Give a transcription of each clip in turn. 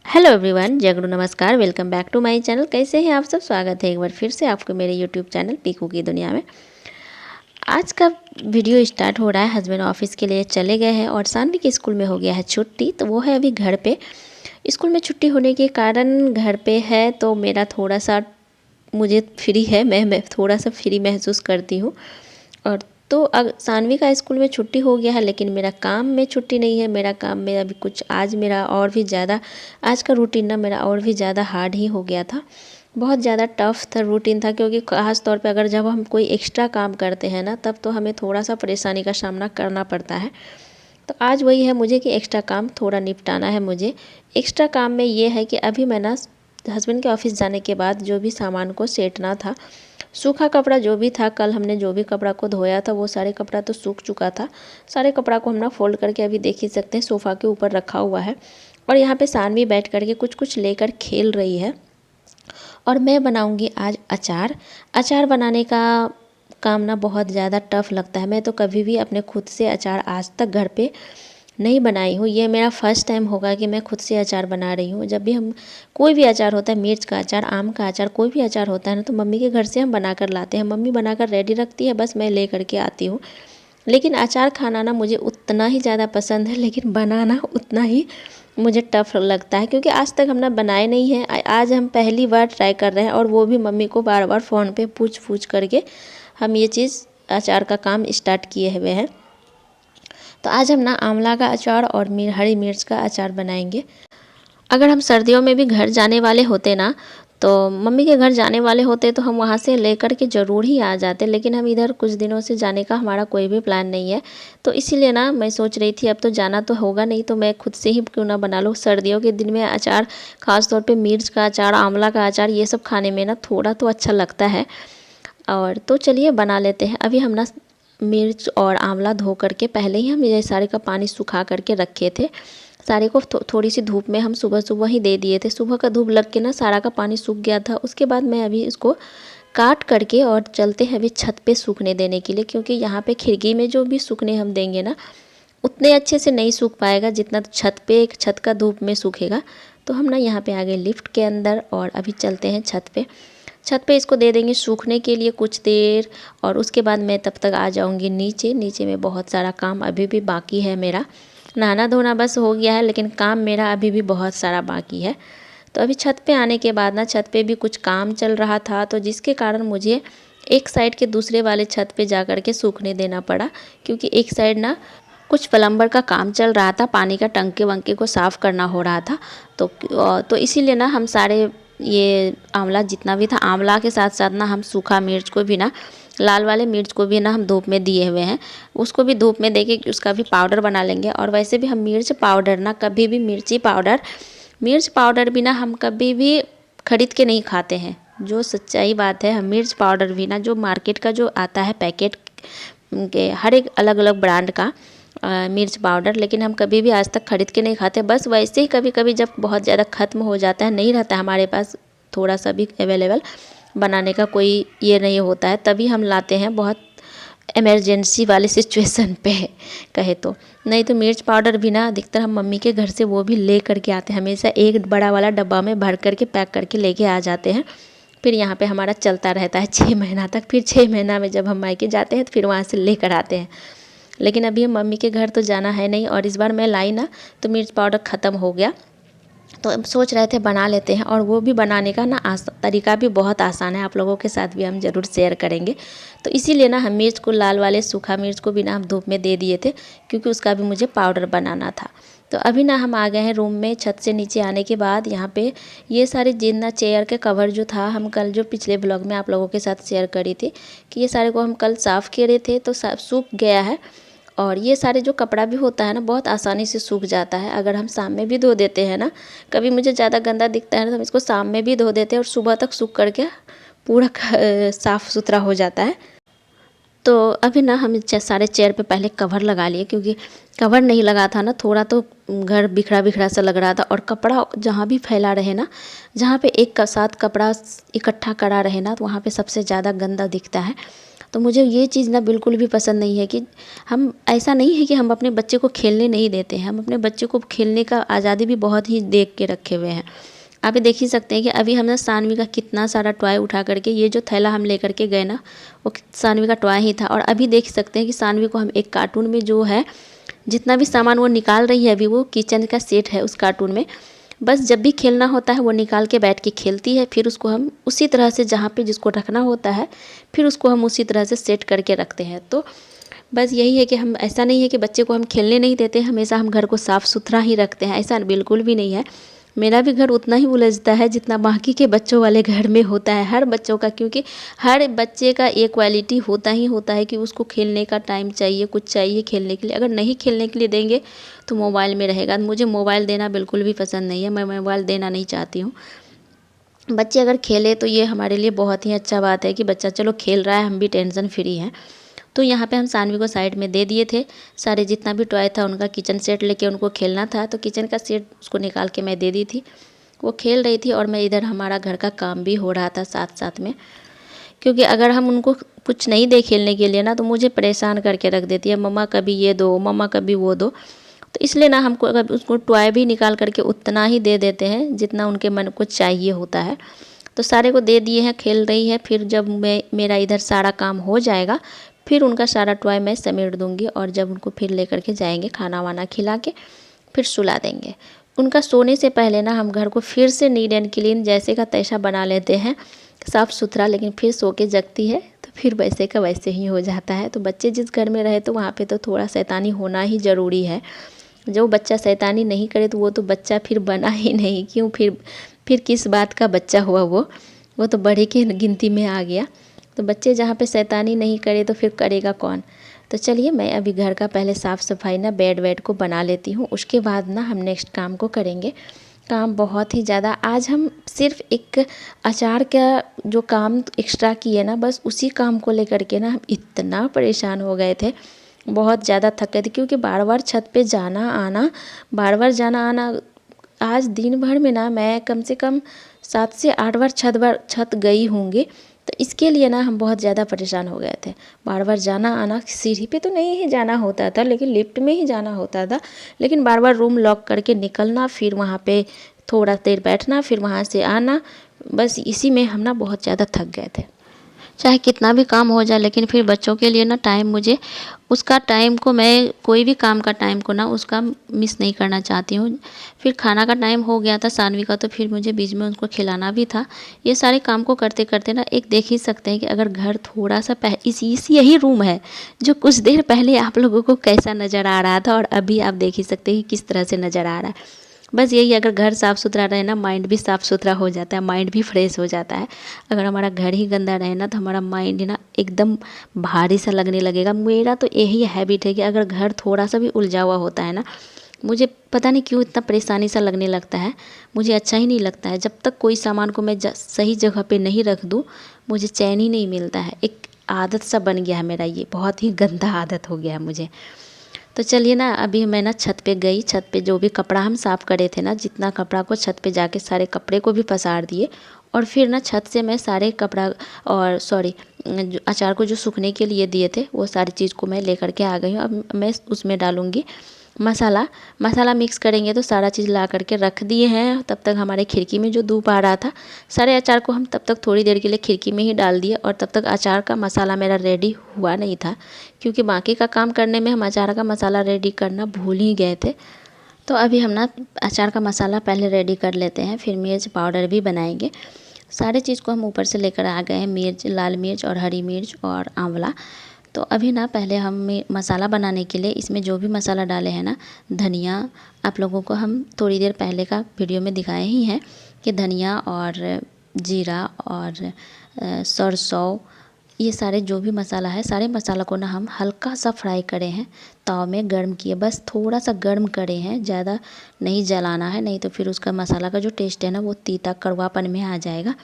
Hello everyone, जय गुरु नमस्कार। Welcome back to my channel. कैसे हैं आप सब? स्वागत है एक बार फिर से आपको मेरे यूट्यूब चैनल पीकू की दुनिया में। आज का वीडियो स्टार्ट हो रहा है। हस्बैंड ऑफिस के लिए चले गए हैं और सानवी के स्कूल में हो गया है छुट्टी, तो वो है अभी घर पे। स्कूल में छुट्टी होने के कारण घर पे है, तो मेरा थोड़ा सा मुझे फ्री है, मैं थोड़ा सा फ्री महसूस करती हूँ। और तो अब सानवी का स्कूल में छुट्टी हो गया है, लेकिन मेरा काम में छुट्टी नहीं है। मेरा काम में अभी कुछ आज मेरा और भी ज़्यादा, आज का रूटीन ना मेरा और भी ज़्यादा हार्ड ही हो गया था। बहुत ज़्यादा टफ था रूटीन था, क्योंकि ख़ास तौर पे अगर जब हम कोई एक्स्ट्रा काम करते हैं ना, तब तो हमें थोड़ा सा परेशानी का सामना करना पड़ता है। तो आज वही है मुझे कि एक्स्ट्रा काम थोड़ा निपटाना है मुझे। एक्स्ट्रा काम में ये है कि अभी मैं ना हस्बैंड के ऑफिस जाने के बाद जो भी सामान को सेटना था, सूखा कपड़ा जो भी था, कल हमने जो भी कपड़ा को धोया था वो सारे कपड़ा तो सूख चुका था। सारे कपड़ा को हम ना फोल्ड करके अभी देख ही सकते हैं सोफ़ा के ऊपर रखा हुआ है। और यहाँ पे सानवी बैठ करके कुछ कुछ लेकर खेल रही है। और मैं बनाऊंगी आज अचार। अचार बनाने का काम ना बहुत ज़्यादा टफ लगता है। मैं तो कभी भी अपने खुद से अचार आज तक घर पे नहीं बनाई हूँ। ये मेरा फर्स्ट टाइम होगा कि मैं खुद से अचार बना रही हूँ। जब भी हम कोई भी अचार होता है, मिर्च का अचार, आम का अचार, कोई भी अचार होता है ना, तो मम्मी के घर से हम बना कर लाते हैं। मम्मी बनाकर रेडी रखती है, बस मैं ले करके आती हूँ। लेकिन अचार खाना ना मुझे उतना ही ज़्यादा पसंद है, लेकिन बनाना उतना ही मुझे टफ लगता है, क्योंकि आज तक हमने बनाए नहीं हैं। आज हम पहली बार ट्राई कर रहे हैं, और वो भी मम्मी को बार बार फ़ोन पे पूछ करके हम ये चीज़ अचार का काम स्टार्ट किए हुए हैं। तो आज हम ना आंवला का अचार और हरी मिर्च का अचार बनाएंगे। अगर हम सर्दियों में भी घर जाने वाले होते ना, तो मम्मी के घर जाने वाले होते, तो हम वहाँ से लेकर के ज़रूर ही आ जाते। लेकिन हम इधर कुछ दिनों से जाने का हमारा कोई भी प्लान नहीं है। तो इसीलिए ना मैं सोच रही थी अब तो जाना तो होगा नहीं, तो मैं खुद से ही क्यों ना बना लूँ। सर्दियों के दिन में अचार, ख़ास तौर पे मिर्च का अचार, आंवला का अचार, ये सब खाने में ना थोड़ा तो अच्छा लगता है। और तो चलिए बना लेते हैं। अभी हम ना मिर्च और आंवला धो करके पहले ही हम ये सारे का पानी सुखा करके रखे थे। सारे को थोड़ी सी धूप में हम सुबह सुबह ही दे दिए थे। सुबह का धूप लग के ना सारा का पानी सूख गया था। उसके बाद मैं अभी इसको काट करके और चलते हैं अभी छत पे सूखने देने के लिए, क्योंकि यहाँ पे खिड़की में जो भी सूखने हम देंगे ना, उतने अच्छे से नहीं सूख पाएगा जितना छत पे, एक छत का धूप में सूखेगा। तो हम ना यहाँ पे आ गए लिफ्ट के अंदर, और अभी चलते हैं छत पे। छत पे इसको दे देंगे सूखने के लिए कुछ देर, और उसके बाद मैं तब तक आ जाऊंगी नीचे। नीचे में बहुत सारा काम अभी भी बाकी है मेरा। नहाना धोना बस हो गया है, लेकिन काम मेरा अभी भी बहुत सारा बाकी है। तो अभी छत पे आने के बाद ना, छत पे भी कुछ काम चल रहा था, तो जिसके कारण मुझे एक साइड के दूसरे वाले छत पे जा कर के सूखने देना पड़ा, क्योंकि एक साइड ना कुछ प्लम्बर का काम चल रहा था, पानी का टंकी वंके को साफ़ करना हो रहा था। तो इसीलिए ना हम सारे ये आंवला जितना भी था, आंवला के साथ साथ ना हम सूखा मिर्च को भी ना, लाल वाले मिर्च को भी ना हम धूप में दिए हुए हैं। उसको भी धूप में देके उसका भी पाउडर बना लेंगे। और वैसे भी हम मिर्च पाउडर ना कभी भी, मिर्च पाउडर भी ना हम कभी भी खरीद के नहीं खाते हैं। जो सच्चाई बात है, हम मिर्च पाउडर भी ना, जो मार्केट का जो आता है पैकेट के, हर एक अलग अलग ब्रांड का मिर्च पाउडर, लेकिन हम कभी भी आज तक खरीद के नहीं खाते। बस वैसे ही कभी कभी जब बहुत ज़्यादा ख़त्म हो जाता है, नहीं रहता हमारे पास थोड़ा सा भी अवेलेबल, बनाने का कोई ये नहीं होता है, तभी हम लाते हैं, बहुत इमरजेंसी वाले सिचुएशन पे कहे तो। नहीं तो मिर्च पाउडर भी ना अधिकतर हम मम्मी के घर से वो भी ले करके आते हैं। हमेशा एक बड़ा वाला डब्बा में भर करके पैक करके लेके आ जाते हैं। फिर यहाँ पे हमारा चलता रहता है 6 महीना तक। फिर 6 महीना में जब हम मायके जाते हैं तो फिर वहाँ से लेकर आते हैं। लेकिन अभी हम मम्मी के घर तो जाना है नहीं, और इस बार मैं लाई ना तो मिर्च पाउडर ख़त्म हो गया। तो अब सोच रहे थे बना लेते हैं, और वो भी बनाने का ना तरीका भी बहुत आसान है, आप लोगों के साथ भी हम ज़रूर शेयर करेंगे। तो इसीलिए ना हम मिर्च को, लाल वाले सूखा मिर्च को भी ना हम धूप में दे दिए थे, क्योंकि उसका भी मुझे पाउडर बनाना था। तो अभी ना हम आ गए हैं रूम में। छत से नीचे आने के बाद यहाँ पे ये सारे जितना चेयर के कवर जो था, हम कल जो पिछले ब्लॉग में आप लोगों के साथ शेयर करी थी कि ये सारे को हम कल साफ़ किए थे, तो सूख गया है। और ये सारे जो कपड़ा भी होता है ना, बहुत आसानी से सूख जाता है अगर हम शाम में भी धो देते हैं ना। कभी मुझे ज़्यादा गंदा दिखता है ना, तो हम इसको शाम में भी धो देते हैं, और सुबह तक सूख करके पूरा साफ़ सुथरा हो जाता है। तो अभी ना हम सारे चेयर पे पहले कवर लगा लिए, क्योंकि कवर नहीं लगा था ना, थोड़ा तो घर बिखरा बिखरा सा लग रहा था। और कपड़ा जहाँ भी फैला रहे ना, जहाँ पे एक का साथ कपड़ा इकट्ठा करा रहे ना, तो वहाँ पे सबसे ज़्यादा गंदा दिखता है। तो मुझे ये चीज़ ना बिल्कुल भी पसंद नहीं है कि हम, ऐसा नहीं है कि हम अपने बच्चे को खेलने नहीं देते हैं, हम अपने बच्चे को खेलने का आज़ादी भी बहुत ही देख के रखे हुए हैं। आप ये देख ही सकते हैं कि अभी हमने सानवी का कितना सारा टॉय उठा करके, ये जो थैला हम लेकर के गए ना वो सानवी का टॉय ही था। और अभी देख सकते हैं कि सानवी को हम एक कार्टून में जो है जितना भी सामान वो निकाल रही है, अभी वो किचन का सेट है उस कार्टून में, बस जब भी खेलना होता है वो निकाल के बैठ के खेलती है। फिर उसको हम उसी तरह से जहाँ पे जिसको रखना होता है फिर उसको हम उसी तरह से सेट करके रखते हैं। तो बस यही है कि हम, ऐसा नहीं है कि बच्चे को हम खेलने नहीं देते, हमेशा हम घर को साफ़ सुथरा ही रखते हैं, ऐसा बिल्कुल भी नहीं है। मेरा भी घर उतना ही उलझता है जितना बाकी के बच्चों वाले घर में होता है, हर बच्चों का, क्योंकि हर बच्चे का एक क्वालिटी होता ही होता है कि उसको खेलने का टाइम चाहिए, कुछ चाहिए खेलने के लिए। अगर नहीं खेलने के लिए देंगे तो मोबाइल में रहेगा। मुझे मोबाइल देना बिल्कुल भी पसंद नहीं है, मैं मोबाइल देना नहीं चाहती हूँ। बच्चे अगर खेले तो ये हमारे लिए बहुत ही अच्छा बात है कि बच्चा चलो खेल रहा है, हम भी टेंशन फ्री हैं। तो यहाँ पे हम सानवी को साइड में दे दिए थे सारे, जितना भी टॉय था उनका किचन सेट लेके उनको खेलना था, तो किचन का सेट उसको निकाल के मैं दे दी थी। वो खेल रही थी और मैं इधर हमारा घर का काम भी हो रहा था साथ साथ में, क्योंकि अगर हम उनको कुछ नहीं दे खेलने के लिए ना तो मुझे परेशान करके रख देती है, मम्मा कभी ये दो, मम्मा कभी वो दो। तो इसलिए ना हमको अगर उसको टॉय भी निकाल करके उतना ही दे देते हैं जितना उनके मन को चाहिए होता है। तो सारे को दे दिए हैं, खेल रही है। फिर जब मेरा इधर सारा काम हो जाएगा फिर उनका सारा टॉय मैं समेट दूंगी, और जब उनको फिर लेकर के जाएंगे खाना वाना खिला के फिर सुला देंगे। उनका सोने से पहले ना हम घर को फिर से नीट एंड क्लीन जैसे का तैसा बना लेते हैं, साफ़ सुथरा, लेकिन फिर सो के जगती है तो फिर वैसे का वैसे ही हो जाता है। तो बच्चे जिस घर में रहे तो वहाँ पे तो थोड़ा शैतानी होना ही ज़रूरी है। जो बच्चा शैतानी नहीं करे तो वो तो बच्चा फिर बना ही नहीं, क्यों, फिर किस बात का बच्चा हुआ वो तो बड़े की गिनती में आ गया। तो बच्चे जहाँ पे शैतानी नहीं करे तो फिर करेगा कौन। तो चलिए मैं अभी घर का पहले साफ़ सफाई ना बेड वेड को बना लेती हूँ, उसके बाद ना हम नेक्स्ट काम को करेंगे। काम बहुत ही ज़्यादा, आज हम सिर्फ एक अचार का जो काम एक्स्ट्रा किए ना, बस उसी काम को लेकर के ना हम इतना परेशान हो गए थे, बहुत ज़्यादा थक गए थे, क्योंकि बार बार छत पे जाना आना, बार बार जाना आना। आज दिन भर में ना मैं कम से कम 7 से 8 बार छत गई होंगी। तो इसके लिए ना हम बहुत ज़्यादा परेशान हो गए थे, बार बार जाना आना। सीढ़ी पे तो नहीं ही जाना होता था लेकिन लिफ्ट में ही जाना होता था, लेकिन बार बार रूम लॉक करके निकलना, फिर वहाँ पे थोड़ा देर बैठना, फिर वहाँ से आना, बस इसी में हम ना बहुत ज़्यादा थक गए थे। चाहे कितना भी काम हो जाए लेकिन फिर बच्चों के लिए ना टाइम, मुझे उसका टाइम को, मैं कोई भी काम का टाइम को ना उसका मिस नहीं करना चाहती हूँ। फिर खाना का टाइम हो गया था सानवी का, तो फिर मुझे बीच में उनको खिलाना भी था। ये सारे काम को करते करते ना एक देख ही सकते हैं कि अगर घर थोड़ा सा इस यही रूम है जो कुछ देर पहले आप लोगों को कैसा नज़र आ रहा था और अभी आप देख ही सकते हैं कि किस तरह से नज़र आ रहा है। बस यही, अगर घर साफ़ सुथरा रहे ना माइंड भी साफ़ सुथरा हो जाता है, माइंड भी फ्रेश हो जाता है। अगर हमारा घर ही गंदा रहे ना तो हमारा माइंड ना एकदम भारी सा लगने लगेगा। मेरा तो यही हैबिट है कि अगर घर थोड़ा सा भी उलझा हुआ होता है ना, मुझे पता नहीं क्यों इतना परेशानी सा लगने लगता है, मुझे अच्छा ही नहीं लगता है। जब तक कोई सामान को मैं सही जगह पे नहीं रख दूँ मुझे चैन ही नहीं मिलता है। एक आदत सा बन गया है मेरा, ये बहुत ही गंदा आदत हो गया है मुझे। तो चलिए ना, अभी मैं ना छत पे गई, छत पे जो भी कपड़ा हम साफ़ करे थे ना, जितना कपड़ा को छत पे जाके सारे कपड़े को भी पसार दिए, और फिर ना छत से मैं सारे कपड़ा और अचार को जो सूखने के लिए दिए थे वो सारी चीज़ को मैं लेकर के आ गई हूँ। अब मैं उसमें डालूँगी मसाला मिक्स करेंगे। तो सारा चीज़ ला करके रख दिए हैं। तब तक हमारे खिड़की में जो धूप आ रहा था, सारे अचार को हम तब तक थोड़ी देर के लिए खिड़की में ही डाल दिए, और तब तक अचार का मसाला मेरा रेडी हुआ नहीं था, क्योंकि बाकी का काम करने में हम अचार का मसाला रेडी करना भूल ही गए थे। तो अभी हम ना अचार का मसाला पहले रेडी कर लेते हैं, फिर मिर्च पाउडर भी बनाएंगे। सारे चीज़ को हम ऊपर से लेकर आ गए हैं, मिर्च, लाल मिर्च और हरी मिर्च और आंवला। तो अभी ना पहले हम मसाला बनाने के लिए इसमें जो भी मसाला डाले हैं ना, धनिया, आप लोगों को हम थोड़ी देर पहले का वीडियो में दिखाए ही हैं कि धनिया और जीरा और सरसों, ये सारे जो भी मसाला है, सारे मसाला को ना हम हल्का सा फ्राई करे हैं, ताव में गर्म किए, बस थोड़ा सा गर्म करे हैं, ज़्यादा नहीं जलाना है, नहीं तो फिर उसका मसाला का जो टेस्ट है ना वो तीता कड़वापन में आ जाएगा।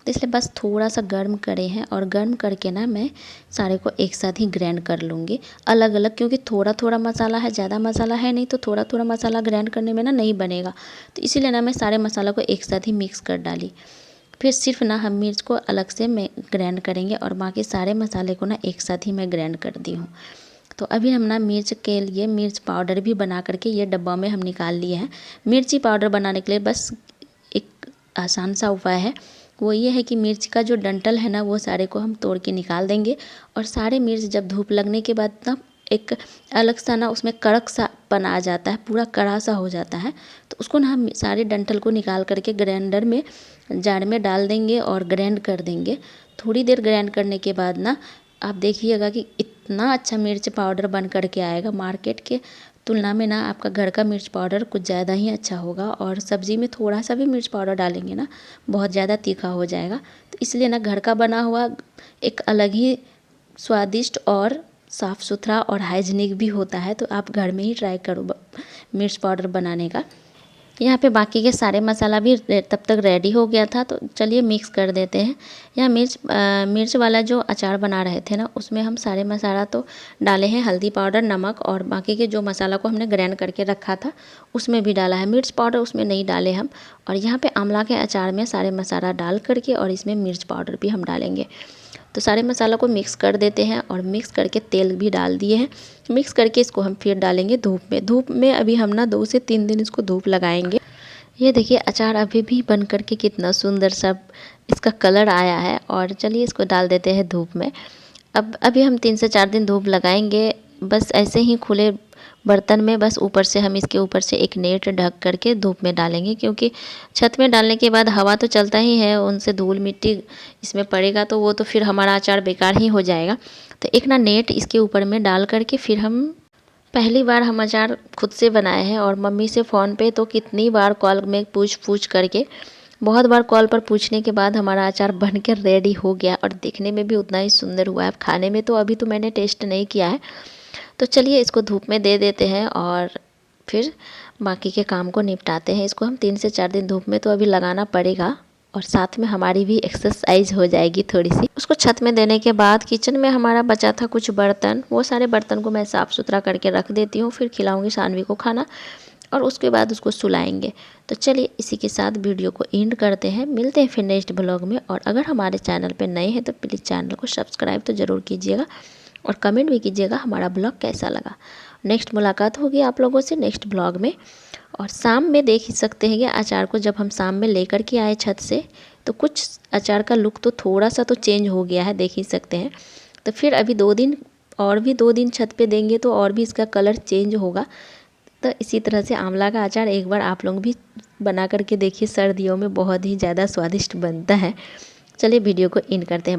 तो इसलिए बस थोड़ा सा गर्म करे हैं, और गर्म करके ना मैं सारे को एक साथ ही ग्राइंड कर लूँगी अलग अलग, क्योंकि थोड़ा थोड़ा मसाला है, ज़्यादा मसाला है नहीं, तो थोड़ा थोड़ा मसाला ग्राइंड करने में ना नहीं बनेगा। तो इसीलिए ना मैं सारे मसाला को एक साथ ही मिक्स कर डाली। फिर सिर्फ ना हम मिर्च को अलग से मैं ग्राइंड करेंगे और बाकी सारे मसाले को ना एक साथ ही मैं ग्राइंड कर दी हूँ। तो अभी हम ना मिर्च के लिए मिर्च पाउडर भी बना करके ये डब्बा में हम निकाल लिए हैं। मिर्ची पाउडर बनाने के लिए बस एक आसान सा उपाय है, वो ये है कि मिर्च का जो डंठल है ना वो सारे को हम तोड़ के निकाल देंगे और सारे मिर्च जब धूप लगने के बाद ना एक अलग सा ना उसमें कड़क सा पन आ जाता है, पूरा कड़ा सा हो जाता है। तो उसको ना हम सारे डंठल को निकाल करके ग्राइंडर में जार में डाल देंगे और ग्राइंड कर देंगे। थोड़ी देर ग्राइंड करने के बाद ना आप देखिएगा कि इतना अच्छा मिर्च पाउडर बन करके आएगा। मार्केट के तुलना में ना आपका घर का मिर्च पाउडर कुछ ज़्यादा ही अच्छा होगा। और सब्ज़ी में थोड़ा सा भी मिर्च पाउडर डालेंगे ना बहुत ज़्यादा तीखा हो जाएगा। तो इसलिए ना घर का बना हुआ एक अलग ही स्वादिष्ट और साफ़ सुथरा और हाइजीनिक भी होता है। तो आप घर में ही ट्राई करो मिर्च पाउडर बनाने का। यहाँ पे बाकी के सारे मसाला भी तब तक रेडी हो गया था, तो चलिए मिक्स कर देते हैं। यहाँ मिर्च वाला जो अचार बना रहे थे ना उसमें हम सारे मसाला तो डाले हैं, हल्दी पाउडर, नमक और बाकी के जो मसाला को हमने ग्राइंड करके रखा था उसमें भी डाला है। मिर्च पाउडर उसमें नहीं डाले हम। और यहाँ पे आंवला के अचार में सारे मसाला डाल करके और इसमें मिर्च पाउडर भी हम डालेंगे। तो सारे मसालों को मिक्स कर देते हैं और मिक्स करके तेल भी डाल दिए हैं। मिक्स करके इसको हम फिर डालेंगे धूप में अभी हम ना 2 से 3 दिन इसको धूप लगाएंगे। ये देखिए अचार अभी भी बन करके कितना सुंदर सा इसका कलर आया है। और चलिए इसको डाल देते हैं धूप में। अब अभी हम 3 से 4 दिन धूप लगाएंगे, बस ऐसे ही खुले बर्तन में। बस ऊपर से हम इसके ऊपर से एक नेट ढक करके धूप में डालेंगे, क्योंकि छत में डालने के बाद हवा तो चलता ही है, उनसे धूल मिट्टी इसमें पड़ेगा तो वो तो फिर हमारा अचार बेकार ही हो जाएगा। तो एक ना नेट इसके ऊपर में डाल करके फिर हम पहली बार हम अचार खुद से बनाए हैं। और मम्मी से फ़ोन पे तो कितनी बार कॉल में पूछ करके, बहुत बार कॉल पर पूछने के बाद हमारा अचार बनकर रेडी हो गया और दिखने में भी उतना ही सुंदर हुआ है। अब खाने में तो अभी तो मैंने टेस्ट नहीं किया है। तो चलिए इसको धूप में दे देते हैं और फिर बाकी के काम को निपटाते हैं। इसको हम 3 से 4 दिन धूप में तो अभी लगाना पड़ेगा और साथ में हमारी भी एक्सरसाइज हो जाएगी थोड़ी सी। उसको छत में देने के बाद किचन में हमारा बचा था कुछ बर्तन, वो सारे बर्तन को मैं साफ़ सुथरा करके रख देती हूँ। फिर खिलाऊंगी सानवी को खाना और उसके बाद उसको सुलाएंगे। तो चलिए इसी के साथ वीडियो को एंड करते हैं। मिलते हैं फिर नेक्स्ट ब्लॉग में। और अगर हमारे चैनल पर नए हैं तो प्लीज़ चैनल को सब्सक्राइब तो ज़रूर कीजिएगा और कमेंट भी कीजिएगा हमारा ब्लॉग कैसा लगा। नेक्स्ट मुलाकात होगी आप लोगों से नेक्स्ट ब्लॉग में। और शाम में देख ही सकते हैं कि अचार को जब हम शाम में लेकर के आए छत से तो कुछ अचार का लुक तो थोड़ा सा तो चेंज हो गया है, देख ही सकते हैं। तो फिर अभी 2 दिन और भी 2 दिन छत पे देंगे तो और भी इसका कलर चेंज होगा। तो इसी तरह से आंवला का अचार एक बार आप लोग भी बना करके देखिए, सर्दियों में बहुत ही ज़्यादा स्वादिष्ट बनता है। चलिए वीडियो को एंड करते हैं।